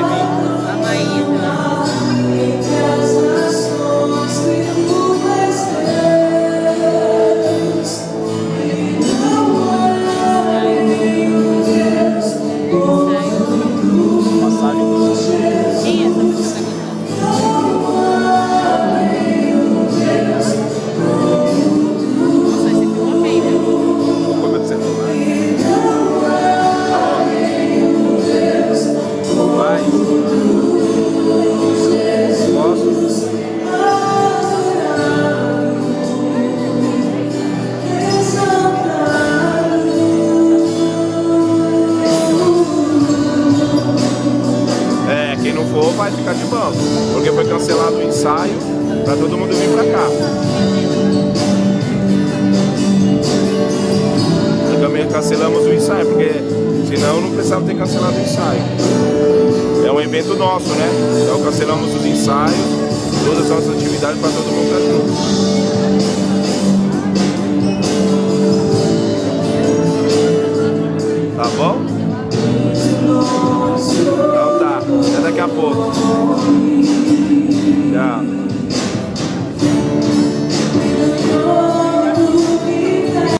vai vir? A Maísa. Passagem. Sim, essa música tá cantando. Nossa, esse filme é bem, Vou comer do celular. Vai. Posso? Quem não for vai ficar de banco, porque foi cancelado o ensaio para todo mundo vir para cá. E também cancelamos o ensaio, porque senão não precisava ter cancelado o ensaio. É um evento nosso, né? Então cancelamos os ensaios, todas as nossas atividades para todo mundo estar junto. Tá bom? Então tá, até daqui a pouco.